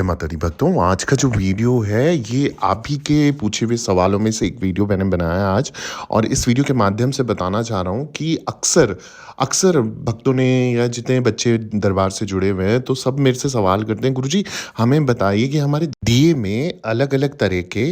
जय माता दी भक्तों। आज का जो वीडियो है ये आप ही के पूछे हुए सवालों में से एक वीडियो मैंने बनाया आज, और इस वीडियो के माध्यम से बताना चाह रहा हूँ कि अक्सर अक्सर भक्तों ने या जितने बच्चे दरबार से जुड़े हुए हैं तो सब मेरे से सवाल करते हैं, गुरुजी हमें बताइए कि हमारे दिए में अलग अलग तरह के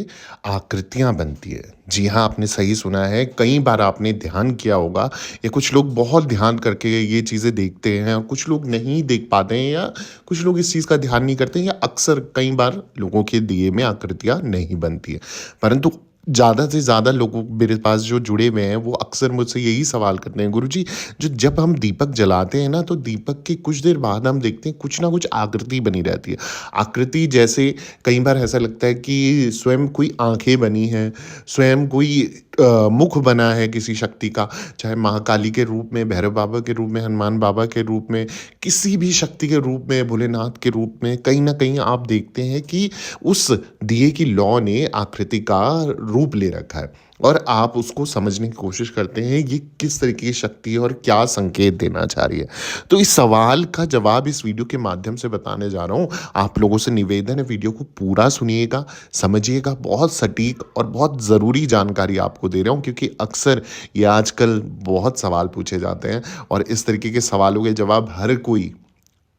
आकृतियाँ बनती है। जी हाँ, आपने सही सुना है। कई बार आपने ध्यान किया होगा, या कुछ लोग बहुत ध्यान करके ये चीज़ें देखते हैं और कुछ लोग नहीं देख पाते हैं, या कुछ लोग इस चीज़ का ध्यान नहीं करते, या अक्सर कई बार लोगों के दिए में आकृतियाँ नहीं बनती है। परंतु ज़्यादा से ज़्यादा लोगों मेरे पास जो जुड़े हुए हैं वो अक्सर मुझसे यही सवाल करते हैं, गुरुजी जो जब हम दीपक जलाते हैं ना तो दीपक के कुछ देर बाद हम देखते हैं कुछ ना कुछ आकृति बनी रहती है। आकृति जैसे कई बार ऐसा लगता है कि स्वयं कोई आँखें बनी हैं, स्वयं कोई मुख बना है किसी शक्ति का, चाहे महाकाली के रूप में, भैरव बाबा के रूप में, हनुमान बाबा के रूप में, किसी भी शक्ति के रूप में, भोलेनाथ के रूप में। कहीं न कहीं आप देखते हैं कि उस दिए की लौ ने आकृति का रूप ले रखा है, और आप उसको समझने की कोशिश करते हैं ये किस तरीके की शक्ति है और क्या संकेत देना चाह रही है। तो इस सवाल का जवाब इस वीडियो के माध्यम से बताने जा रहा हूँ। आप लोगों से निवेदन है, वीडियो को पूरा सुनिएगा, समझिएगा। बहुत सटीक और बहुत ज़रूरी जानकारी आपको दे रहा हूँ, क्योंकि अक्सर ये आजकल बहुत सवाल पूछे जाते हैं और इस तरीके के सवालों के जवाब हर कोई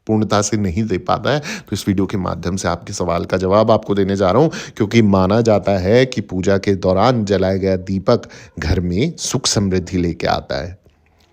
पूर्णता से नहीं दे पाता है। तो इस वीडियो के माध्यम से आपके सवाल का जवाब आपको देने जा रहा हूँ, क्योंकि माना जाता है कि पूजा के दौरान जलाया गया दीपक घर में सुख समृद्धि लेके आता है।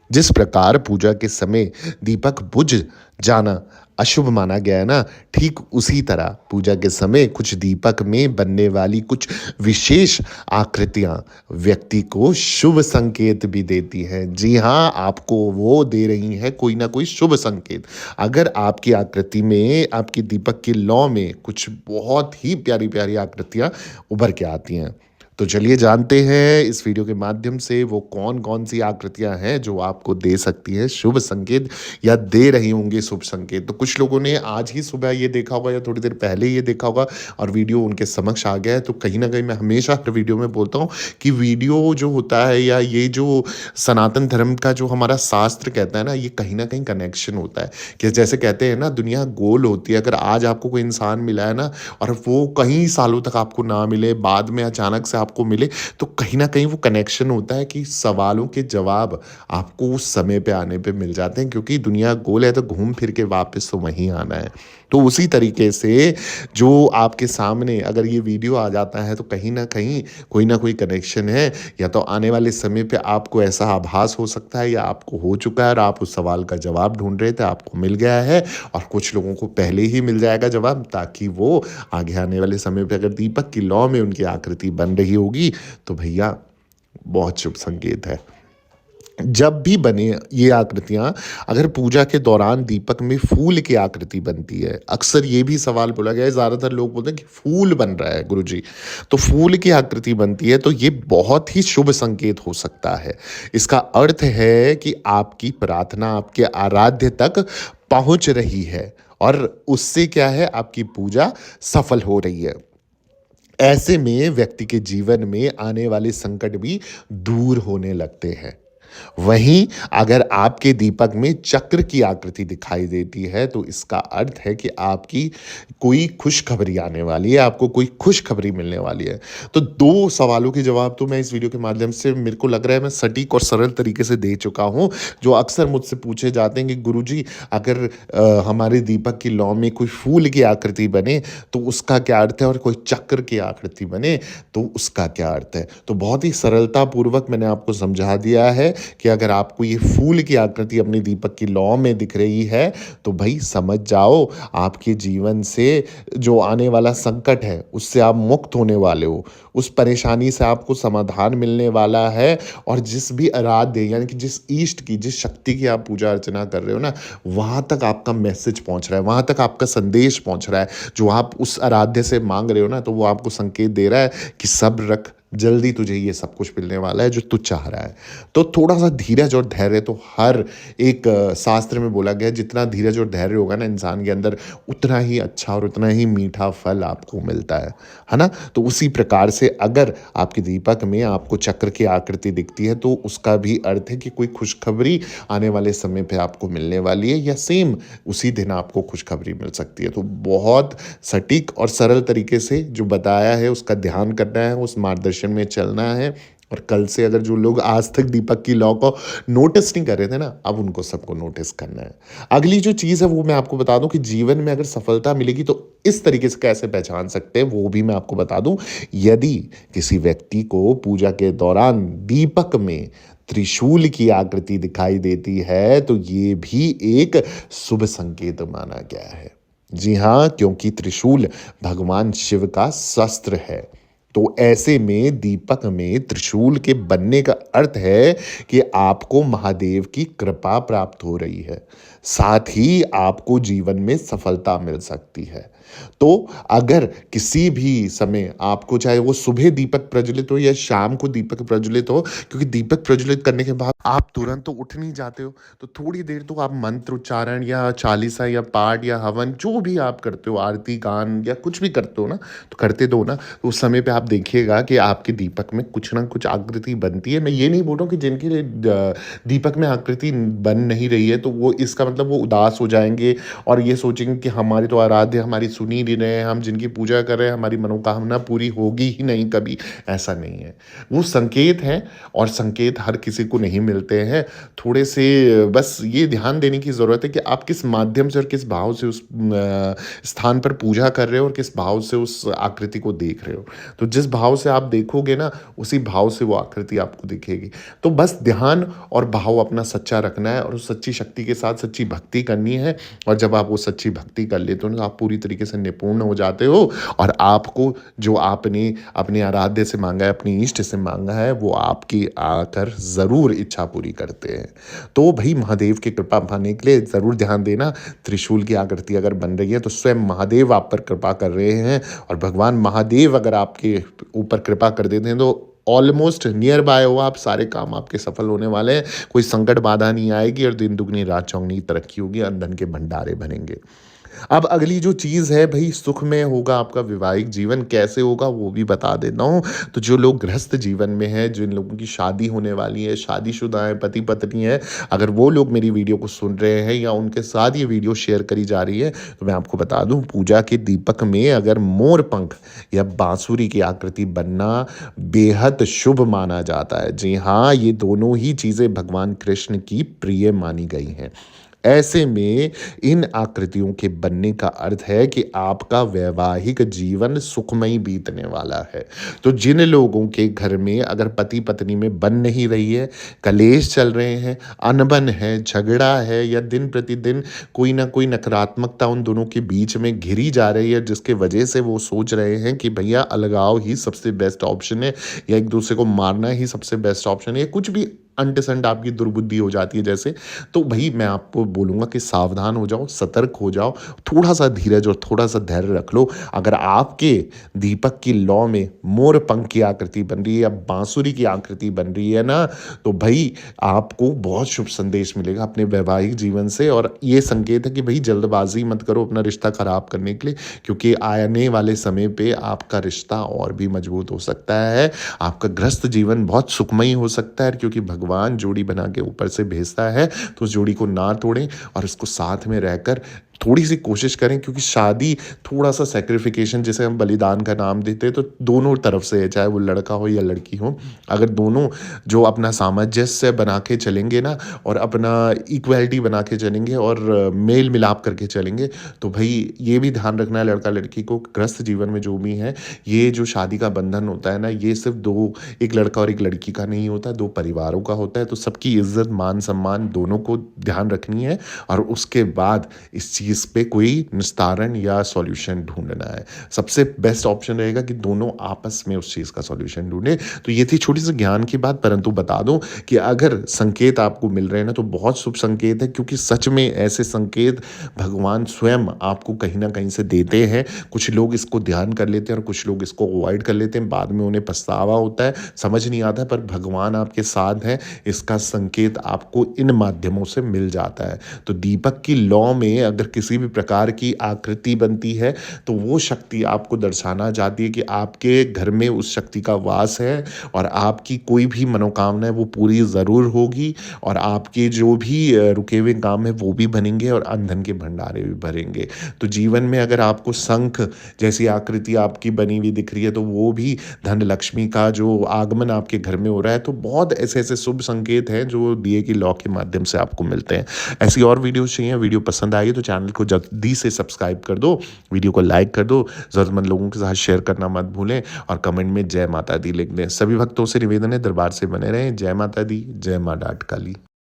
जिस प्रकार पूजा के समय दीपक बुझ जाना अशुभ माना गया है ना, ठीक उसी तरह पूजा के समय कुछ दीपक में बनने वाली कुछ विशेष आकृतियां व्यक्ति को शुभ संकेत भी देती हैं। जी हाँ, आपको वो दे रही हैं कोई ना कोई शुभ संकेत। अगर आपकी आकृति में, आपकी दीपक की लौ में कुछ बहुत ही प्यारी प्यारी आकृतियां उभर के आती हैं, तो चलिए जानते हैं इस वीडियो के माध्यम से वो कौन कौन सी आकृतियां हैं जो आपको दे सकती है शुभ संकेत, या दे रही होंगी शुभ संकेत। तो कुछ लोगों ने आज ही सुबह ये देखा होगा या थोड़ी देर पहले ये देखा होगा और वीडियो उनके समक्ष आ गया है। तो कहीं ना कहीं मैं हमेशा हर वीडियो में बोलता हूँ कि वीडियो जो होता है, या ये जो सनातन धर्म का जो हमारा शास्त्र कहता है ना, ये कहीं ना कहीं कनेक्शन होता है। कि जैसे कहते हैं ना, दुनिया गोल होती है। अगर आज आपको कोई इंसान मिला है ना, और वो कई सालों तक आपको ना मिले, बाद में अचानक से आपको मिले, तो कहीं ना कहीं वो कनेक्शन होता है कि सवालों के जवाब आपको उस समय पे आने पे मिल जाते हैं, क्योंकि दुनिया गोल है तो घूम फिर के वापस तो वहीं आना है। तो उसी तरीके से जो आपके सामने अगर ये वीडियो आ जाता है तो कहीं ना कहीं कोई ना कोई कनेक्शन है, या तो आने वाले समय पे आपको ऐसा आभास हो सकता है, या आपको हो चुका है और आप उस सवाल का जवाब ढूंढ रहे थे, आपको मिल गया है। और कुछ लोगों को पहले ही मिल जाएगा जवाब, ताकि वो आगे आने वाले समय पे अगर दीपक की लौ में उनकी आकृति बन रही होगी तो भैया बहुत शुभ संकेत है। जब भी बने ये आकृतियां, अगर पूजा के दौरान दीपक में फूल की आकृति बनती है, अक्सर ये भी सवाल बोला गया है, ज़्यादातर लोग बोलते हैं कि फूल बन रहा है गुरुजी, तो फूल की आकृति बनती है तो ये बहुत ही शुभ संकेत हो सकता है। इसका अर्थ है कि आपकी प्रार्थना आपके आराध्य तक पहुंच रही है, और उससे क्या है, आपकी पूजा सफल हो रही है। ऐसे में व्यक्ति के जीवन में आने वाले संकट भी दूर होने लगते हैं। वहीं अगर आपके दीपक में चक्र की आकृति दिखाई देती है तो इसका अर्थ है कि आपकी कोई खुशखबरी आने वाली है, आपको कोई खुशखबरी मिलने वाली है। तो दो सवालों के जवाब तो मैं इस वीडियो के माध्यम से, मेरे को लग रहा है मैं सटीक और सरल तरीके से दे चुका हूं, जो अक्सर मुझसे पूछे जाते हैं कि गुरुजी अगर हमारे दीपक की लौ में कोई फूल की आकृति बने तो उसका क्या अर्थ है, और कोई चक्र की आकृति बने तो उसका क्या अर्थ है। तो बहुत ही सरलता पूर्वक मैंने आपको समझा दिया है कि अगर आपको ये फूल की आकृति अपनी दीपक की लौ में दिख रही है तो भाई समझ जाओ आपके जीवन से जो आने वाला संकट है उससे आप मुक्त होने वाले हो, उस परेशानी से आपको समाधान मिलने वाला है। और जिस भी आराध्य, यानी कि जिस ईष्ट की, जिस शक्ति की आप पूजा अर्चना कर रहे हो ना, वहाँ तक आपका मैसेज पहुँच रहा है, वहाँ तक आपका संदेश पहुँच रहा है। जो आप उस आराध्य से मांग रहे हो ना, तो वो आपको संकेत दे रहा है कि सब्र रख, जल्दी तुझे ये सब कुछ मिलने वाला है जो तू चाह रहा है। तो थोड़ा-सा धीरज और धैर्य तो हर एक शास्त्र में बोला गया है, जितना धीरज और धैर्य होगा ना इंसान के अंदर, उतना ही अच्छा और उतना ही मीठा फल आपको मिलता है ना? तो उसी प्रकार से अगर आपके दीपक में आपको चक्र की आकृति दिखती है, तो उसका भी अर्थ है कि कोई खुशखबरी आने वाले समय पे आपको मिलने वाली है, या सेम उसी दिन आपको खुशखबरी मिल सकती है। तो बहुत सटीक और सरल तरीके से जो बताया है उसका ध्यान करना है, उस मार्गदर्शन में चलना है। और कल से अगर जो लोग आज तक दीपक की लॉ को नोटिस नहीं कर रहे थे ना, अब उनको सबको नोटिस करना है। अगली जो चीज़ है वो मैं आपको बता दूं कि जीवन में अगर सफलता मिलेगी तो इस तरीके से कैसे पहचान सकते हैं, वो भी मैं आपको बता दूं। यदि किसी व्यक्ति को पूजा के दौरान दीपक में त्रिशूल की आकृति दिखाई देती है, तो ये भी एक शुभ संकेत माना गया है। जी हाँ, क्योंकि त्रिशूल भगवान शिव का शस्त्र है। तो ऐसे में दीपक में त्रिशूल के बनने का अर्थ है कि आपको महादेव की कृपा प्राप्त हो रही है। साथ ही आपको जीवन में सफलता मिल सकती है। तो अगर किसी भी समय आपको, चाहे वो सुबह दीपक प्रज्वलित हो या शाम को दीपक प्रज्वलित हो, क्योंकि दीपक प्रज्वलित करने के बाद आप तुरंत तो उठ नहीं जाते हो, तो थोड़ी देर तो आप मंत्र उच्चारण या चालीसा या पाठ या हवन जो भी आप करते हो, आरती गान या कुछ भी करते हो ना, तो करते दो ना। तो उस समय पे आप देखिएगा कि आपके दीपक में कुछ ना कुछ आकृति बनती है। मैं ये नहीं बोल रहा हूँ कि जिनके दीपक में आकृति बन नहीं रही है तो वो, इसका मतलब वो उदास हो जाएंगे और ये सोचेंगे कि हमारे तो आराध्य हमारी सुन ही नहीं रहे हैं, हम जिनकी पूजा कर रहे हैं हमारी मनोकामना पूरी होगी ही नहीं कभी। ऐसा नहीं है, वो संकेत हैं और संकेत हर किसी को नहीं मिलते हैं। थोड़े से बस ये ध्यान देने की ज़रूरत है कि आप किस माध्यम से और किस भाव से उस स्थान पर पूजा कर रहे हो और किस भाव से उस आकृति को देख रहे हो। तो जिस भाव से आप देखोगे ना, उसी भाव से वो आकृति आपको दिखेगी। तो बस ध्यान और भाव अपना सच्चा रखना है और उस सच्ची शक्ति के साथ सच्ची भक्ति करनी है। और जब आप वो सच्ची भक्ति कर लेते हो ना, आप पूरी तरीके से निपुण हो जाते हो और आपको जो आपने अपने आराध्य से मांगा है, अपनी इष्ट से मांगा है, वो आपकी आकर ज़रूर इच्छा पूरी करते हैं। तो भाई महादेव की कृपा पाने के लिए ज़रूर ध्यान देना। त्रिशूल की आकृति अगर बन रही है तो स्वयं महादेव आप पर कृपा कर रहे हैं, और भगवान महादेव अगर आपके ऊपर कृपा कर देते हैं तो ऑलमोस्ट नियर बाय हो, आप सारे काम आपके सफल होने वाले हैं। कोई संकट बाधा नहीं आएगी और दिन दुगनी रात चौगनी तरक्की होगी और धन के भंडारे बनेंगे। अब अगली जो चीज़ है भाई, सुखमय होगा आपका वैवाहिक जीवन, कैसे होगा वो भी बता देता हूँ। तो जो लोग गृहस्थ जीवन में हैं, जिन लोगों की शादी होने वाली है, शादीशुदा है, पति पत्नी है, अगर वो लोग मेरी वीडियो को सुन रहे हैं या उनके साथ ये वीडियो शेयर करी जा रही है, तो मैं आपको बता दूं, पूजा के दीपक में अगर मोर पंख या बांसुरी की आकृति बनना बेहद शुभ माना जाता है। जी हाँ, ये दोनों ही चीज़ें भगवान कृष्ण की प्रिय मानी गई हैं। ऐसे में इन आकृतियों के बनने का अर्थ है कि आपका वैवाहिक जीवन सुखमय बीतने वाला है। तो जिन लोगों के घर में अगर पति पत्नी में बन नहीं रही है, कलेश चल रहे हैं, अनबन है, झगड़ा है, या दिन प्रतिदिन कोई ना कोई नकारात्मकता उन दोनों के बीच में घिरी जा रही है, जिसके वजह से वो सोच रहे हैं कि भैया अलगाव ही सबसे बेस्ट ऑप्शन है, या एक दूसरे को मारना ही सबसे बेस्ट ऑप्शन है, कुछ भी अंट संट आपकी दुर्बुद्धि हो जाती है जैसे, तो भाई मैं आपको बोलूँगा कि सावधान हो जाओ, सतर्क हो जाओ, थोड़ा-सा धीरज और थोड़ा-सा धैर्य रख लो। अगर आपके दीपक की लौ में मोर पंख की आकृति बन रही है या बाँसुरी की आकृति बन रही है ना, तो भई आपको बहुत शुभ संदेश मिलेगा अपने वैवाहिक जीवन से। और ये संकेत है कि भई जल्दबाज़ी मत करो अपना रिश्ता ख़राब करने के लिए, क्योंकि आने वाले समय पे आपका रिश्ता और भी मजबूत हो सकता है। आपका गृहस्थ जीवन बहुत सुखमयी हो सकता है, क्योंकि भगवान जोड़ी बना के ऊपर से भेजता है, तो उस जोड़ी को ना तोड़ें और इसको साथ में रहकर थोड़ी सी कोशिश करें, क्योंकि शादी थोड़ा सा सेक्रिफिकेशन, जिसे हम बलिदान का नाम देते हैं, तो दोनों तरफ से है, चाहे वो लड़का हो या लड़की हो। अगर दोनों जो अपना सामंजस्य बना के चलेंगे ना, और अपना इक्वलिटी बना के चलेंगे और मेल मिलाप करके चलेंगे, तो भाई ये भी ध्यान रखना है लड़का लड़की को, गृहस्थ जीवन में जो भी है, ये जो शादी का बंधन होता है ना, ये सिर्फ दो, एक लड़का और एक लड़की का नहीं होता, दो परिवारों का होता है। तो सबकी इज्जत मान सम्मान दोनों को ध्यान रखनी है, और उसके बाद इस कि इस पे कोई निस्तारण या सॉल्यूशन ढूँढना है। सबसे बेस्ट ऑप्शन रहेगा कि दोनों आपस में उस चीज़ का सॉल्यूशन ढूँढें। तो ये थी छोटी-सी ज्ञान की बात, परंतु बता दूँ कि अगर संकेत आपको मिल रहे हैं ना, तो बहुत शुभ संकेत है, क्योंकि सच में ऐसे संकेत भगवान स्वयं आपको कहीं न कहीं से देते हैं। कुछ लोग इसको ध्यान कर लेते हैं और कुछ लोग इसको अवॉइड कर लेते हैं, बाद में उन्हें पछतावा होता है, समझ नहीं आता है, पर भगवान आपके साथ हैं, इसका संकेत आपको इन माध्यमों से मिल जाता है। तो दीपक की लौ में अगर किसी भी प्रकार की आकृति बनती है, तो वो शक्ति आपको दर्शाना चाहती है कि आपके घर में उस शक्ति का वास है और आपकी कोई भी मनोकामना है वो पूरी ज़रूर होगी, और आपके जो भी रुके हुए काम हैं वो भी बनेंगे और अन्न-धन के भंडारे भी भरेंगे। तो जीवन में अगर आपको शंख जैसी आकृति आपकी बनी हुई दिख रही है, तो वो भी धन लक्ष्मी का जो आगमन आपके घर में हो रहा है, तो बहुत ऐसे-ऐसे शुभ संकेत हैं जो दिए की लौ के माध्यम से आपको मिलते हैं। ऐसी और वीडियोज़ चाहिए, वीडियो पसंद आई तो चैनल को जल्दी से सब्सक्राइब कर दो, वीडियो को लाइक कर दो, ज़रूरतमंद लोगों के साथ शेयर करना मत भूलें और कमेंट में जय माता दी लिख दें। सभी भक्तों से निवेदन है, दरबार से बने रहें। जय माता दी, जय माँ डाठ काली।